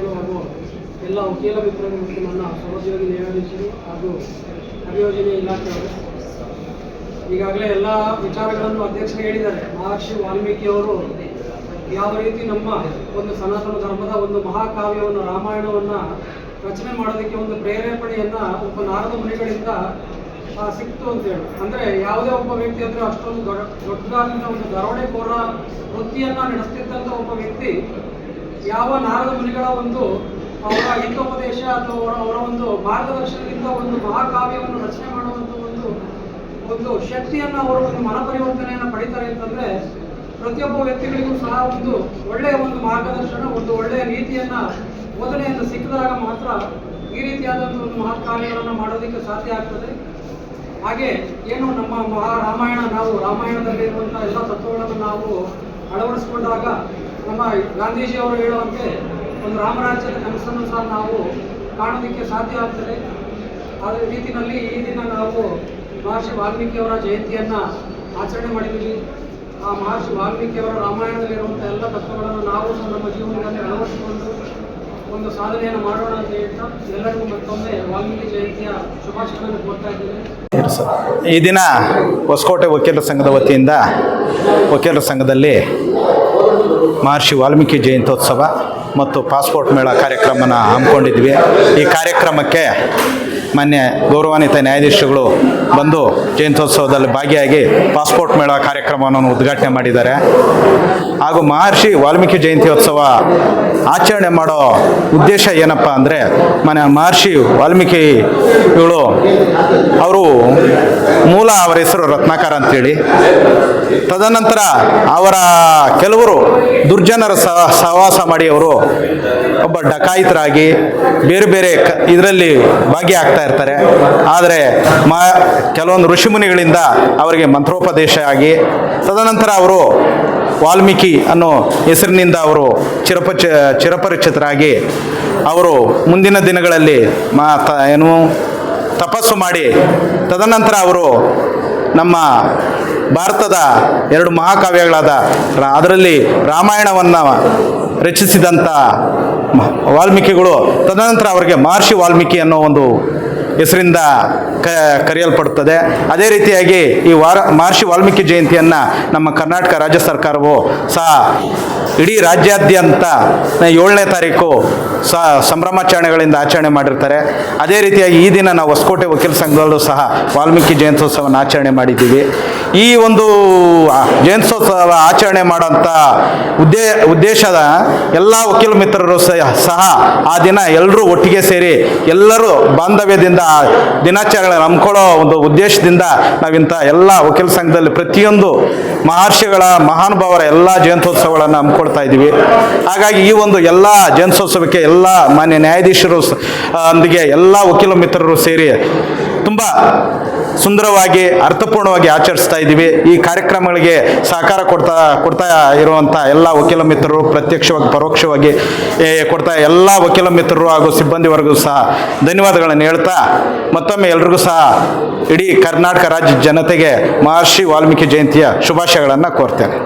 ಅಧಿಕಾರಿಗಳು ಹಾಗೂ ಎಲ್ಲ ವಕೀಲ ಮಿತ್ರರು ಮತ್ತು ನನ್ನ ಸಹೋದ್ಯೋಗಿ ನ್ಯಾಯಾಧೀಶರು ಹಾಗೂ ಅಭಿಯೋಜನೆ ಇಲಾಖೆಯವರು ಈಗಾಗಲೇ ಎಲ್ಲ ವಿಚಾರಗಳನ್ನು ಅಧ್ಯಕ್ಷರು ಹೇಳಿದ್ದಾರೆ. ಮಹರ್ಷಿ ವಾಲ್ಮೀಕಿಯವರು ಯಾವ ರೀತಿ ನಮ್ಮ ಒಂದು ಸನಾತನ ಧರ್ಮದ ಒಂದು ಮಹಾಕಾವ್ಯವನ್ನು ರಾಮಾಯಣವನ್ನು ರಚನೆ ಮಾಡೋದಕ್ಕೆ ಒಂದು ಪ್ರೇರೇಪಣೆಯನ್ನು ಒಬ್ಬ ನಾರದ ಮುನಿಗಳಿಂದ ಸಿಕ್ತು ಅಂತೇಳಿ. ಅಂದರೆ ಯಾವುದೇ ಒಬ್ಬ ವ್ಯಕ್ತಿ ಅಂದರೆ ಅಷ್ಟೊಂದು ದೊಡ್ಡದಾದಂಥ ಒಂದು ದರೋಡೆಕೋರ ವೃತ್ತಿಯನ್ನು ನಡೆಸ್ತಿದ್ದಂಥ ಒಬ್ಬ ವ್ಯಕ್ತಿ ಯಾವ ನಾರದ ಮುನಿಗಳ ಒಂದು ಅವರ ಹಿತೋಪದೇಶ ಅಥವಾ ಅವರ ಒಂದು ಮಾರ್ಗದರ್ಶನದಿಂದ ಒಂದು ಮಹಾಕಾವ್ಯವನ್ನು ರಚನೆ ಮಾಡುವಂಥ ಒಂದು ಶಕ್ತಿಯನ್ನು ಅವರು ಒಂದು ಮನಪರಿವರ್ತನೆಯನ್ನು ಪಡಿತಾರೆ ಅಂತಂದರೆ ಪ್ರತಿಯೊಬ್ಬ ವ್ಯಕ್ತಿಗಳಿಗೂ ಸಹ ಒಂದು ಒಳ್ಳೆಯ ಒಂದು ಮಾರ್ಗದರ್ಶನ, ಒಂದು ಒಳ್ಳೆಯ ನೀತಿಯನ್ನು ಬೋಧನೆಯನ್ನು ಸಿಕ್ಕಿದಾಗ ಮಾತ್ರ ಈ ರೀತಿಯಾದಂಥ ಒಂದು ಮಹಾಕಾರ್ಯಗಳನ್ನು ಮಾಡೋದಕ್ಕೆ ಸಾಧ್ಯ ಆಗ್ತದೆ. ಹಾಗೆ ಏನು ನಮ್ಮ ನಾವು ರಾಮಾಯಣದಲ್ಲಿರುವಂಥ ಎಲ್ಲ ತತ್ವಗಳನ್ನು ನಾವು ಅಳವಡಿಸಿಕೊಂಡಾಗ ನಮ್ಮ ಗಾಂಧೀಜಿಯವರು ಹೇಳುವಂತೆ ಒಂದು ರಾಮರಾಜ್ಯದ ಕನಸನ್ನು ಸಹ ನಾವು ಕಾಣೋದಕ್ಕೆ ಸಾಧ್ಯ ಆಗ್ತದೆ. ಅದೇ ರೀತಿಯಲ್ಲಿ ಈ ದಿನ ನಾವು ಮಹರ್ಷಿ ವಾಲ್ಮೀಕಿಯವರ ಜಯಂತಿಯನ್ನು ಆಚರಣೆ ಮಾಡಿದ್ದೀವಿ. ಆ ಮಹರ್ಷಿ ವಾಲ್ಮೀಕಿಯವರ ರಾಮಾಯಣದಲ್ಲಿರುವಂಥ ಎಲ್ಲ ತತ್ವಗಳನ್ನು ನಾವು ಸಹ ನಮ್ಮ ಜೀವನದಲ್ಲಿ ಅಳವಡಿಸಿಕೊಂಡು ಒಂದು ಸಾಧನೆಯನ್ನು ಮಾಡೋಣ ಅಂತ ಹೇಳ್ತಾ ಎಲ್ಲರಿಗೂ ಮತ್ತೊಮ್ಮೆ ವಾಲ್ಮೀಕಿ ಜಯಂತಿಯ ಶುಭಾಶಯಗಳನ್ನು ಕೋರ್ತಾ ಇದ್ದೇನೆ. ಈ ದಿನ ಹೊಸಕೋಟೆ ವಕೀಲರ ಸಂಘದ ವತಿಯಿಂದ ವಕೀಲರ ಸಂಘದಲ್ಲಿ ಮಹರ್ಷಿ ವಾಲ್ಮೀಕಿ ಜಯಂತ್ಯೋತ್ಸವ ಮತ್ತು ಪಾಸ್ಪೋರ್ಟ್ ಮೇಳ ಕಾರ್ಯಕ್ರಮನ ಹಮ್ಮಿಕೊಂಡಿದ್ವಿ. ಈ ಕಾರ್ಯಕ್ರಮಕ್ಕೆ ಮಾನ್ಯ ಗೌರವಾನ್ವಿತ ನ್ಯಾಯಾಧೀಶರುಗಳು ಬಂದು ಜಯಂತ್ಯೋತ್ಸವದಲ್ಲಿ ಭಾಗಿಯಾಗಿ ಪಾಸ್ಪೋರ್ಟ್ ಮೇಳ ಕಾರ್ಯಕ್ರಮವನ್ನು ಉದ್ಘಾಟನೆ ಮಾಡಿದ್ದಾರೆ. ಹಾಗೂ ಮಹರ್ಷಿ ವಾಲ್ಮೀಕಿ ಜಯಂತ್ಯೋತ್ಸವ ಆಚರಣೆ ಮಾಡೋ ಉದ್ದೇಶ ಏನಪ್ಪ ಅಂದರೆ ಮಹರ್ಷಿ ವಾಲ್ಮೀಕಿಗಳು ಅವರು ಮೂಲ ಅವರ ಹೆಸರು ರತ್ನಾಕರ ಅಂತೇಳಿ, ತದನಂತರ ಅವರ ಕೆಲವರು ದುರ್ಜನರ ಸಹವಾಸ ಮಾಡಿ ಅವರು ಒಬ್ಬ ಡಕಾಯಿತರಾಗಿ ಬೇರೆ ಬೇರೆ ಇದರಲ್ಲಿ ಭಾಗಿಯಾಗ್ತಾ ಇರ್ತಾರೆ. ಆದರೆ ಕೆಲವೊಂದು ಋಷಿಮುನಿಗಳಿಂದ ಅವರಿಗೆ ಮಂತ್ರೋಪದೇಶ ಆಗಿ ತದನಂತರ ಅವರು ವಾಲ್ಮೀಕಿ ಅನ್ನೋ ಹೆಸರಿನಿಂದ ಅವರು ಚಿರಪರಿಚಿತರಾಗಿ ಅವರು ಮುಂದಿನ ದಿನಗಳಲ್ಲಿ ತಪಸ್ಸು ಮಾಡಿ ತದನಂತರ ಅವರು ನಮ್ಮ ಭಾರತದ 2 ಮಹಾಕಾವ್ಯಗಳಾದ ಅದರಲ್ಲಿ ರಾಮಾಯಣವನ್ನು ರಚಿಸಿದಂಥ ವಾಲ್ಮೀಕಿಗಳು ತದನಂತರ ಅವರಿಗೆ ಮಹರ್ಷಿ ವಾಲ್ಮೀಕಿ ಅನ್ನೋ ಒಂದು ಹೆಸರಿಂದ ಕರೆಯಲ್ಪಡುತ್ತದೆ. ಅದೇ ರೀತಿಯಾಗಿ ಈ ಮಹರ್ಷಿ ವಾಲ್ಮೀಕಿ ಜಯಂತಿಯನ್ನು ನಮ್ಮ ಕರ್ನಾಟಕ ರಾಜ್ಯ ಸರ್ಕಾರವು ಸಹ ಇಡೀ ರಾಜ್ಯಾದ್ಯಂತ 7ನೇ ತಾರೀಕು ಸಂಭ್ರಮಾಚರಣೆಗಳಿಂದ ಆಚರಣೆ ಮಾಡಿರ್ತಾರೆ. ಅದೇ ರೀತಿಯಾಗಿ ಈ ದಿನ ನಾವು ಹೊಸಕೋಟೆ ವಕೀಲ ಸಂಘದಲ್ಲೂ ಸಹ ವಾಲ್ಮೀಕಿ ಜಯಂತ್ಯೋತ್ಸವವನ್ನು ಆಚರಣೆ ಮಾಡಿದ್ದೀವಿ. ಈ ಒಂದು ಜಯಂತ್ಯೋತ್ಸವ ಆಚರಣೆ ಮಾಡೋಂಥ ಉದ್ದೇಶದ ಎಲ್ಲ ವಕೀಲ ಮಿತ್ರರು ಸಹ ಆ ದಿನ ಎಲ್ಲರೂ ಒಟ್ಟಿಗೆ ಸೇರಿ ಎಲ್ಲರೂ ಬಾಂಧವ್ಯದಿಂದ ದಿನಾಚರಣೆ ಹಮ್ಮಿಕೊಳ್ಳೋ ಒಂದು ಉದ್ದೇಶದಿಂದ ನಾವಿಂಥ ಎಲ್ಲ ವಕೀಲ ಸಂಘದಲ್ಲಿ ಪ್ರತಿಯೊಂದು ಮಹರ್ಷಿಗಳ ಮಹಾನುಭಾವರ ಎಲ್ಲ ಜಯಂತ್ಯೋತ್ಸವಗಳನ್ನು ಹಮ್ಮಿಕೊಳ್ತಾ ಇದ್ದೀವಿ. ಹಾಗಾಗಿ ಈ ಒಂದು ಎಲ್ಲ ಜಯಂತ್ಯೋತ್ಸವಕ್ಕೆ ಎಲ್ಲ ಮಾನ್ಯ ನ್ಯಾಯಾಧೀಶರು ಒಂದಿಗೆ ಎಲ್ಲ ವಕೀಲ ಮಿತ್ರರು ಸೇರಿ ತುಂಬ ಸುಂದರವಾಗಿ ಅರ್ಥಪೂರ್ಣವಾಗಿ ಆಚರಿಸ್ತಾ ಇದ್ದೀವಿ. ಈ ಕಾರ್ಯಕ್ರಮಗಳಿಗೆ ಸಹಕಾರ ಕೊಡ್ತಾ ಇರುವಂಥ ಎಲ್ಲ ವಕೀಲ ಮಿತ್ರರು, ಪ್ರತ್ಯಕ್ಷವಾಗಿ ಪರೋಕ್ಷವಾಗಿ ಕೊಡ್ತಾ ಎಲ್ಲ ವಕೀಲ ಮಿತ್ರರು ಹಾಗೂ ಸಿಬ್ಬಂದಿವರೆಗೂ ಸಹ ಧನ್ಯವಾದಗಳನ್ನು ಹೇಳ್ತಾ ಮತ್ತೊಮ್ಮೆ ಎಲ್ರಿಗೂ ಸಹ ಇಡೀ ಕರ್ನಾಟಕ ರಾಜ್ಯ ಜನತೆಗೆ ಮಹರ್ಷಿ ವಾಲ್ಮೀಕಿ ಜಯಂತಿಯ ಶುಭಾಶಯಗಳನ್ನು ಕೋರ್ತೇನೆ.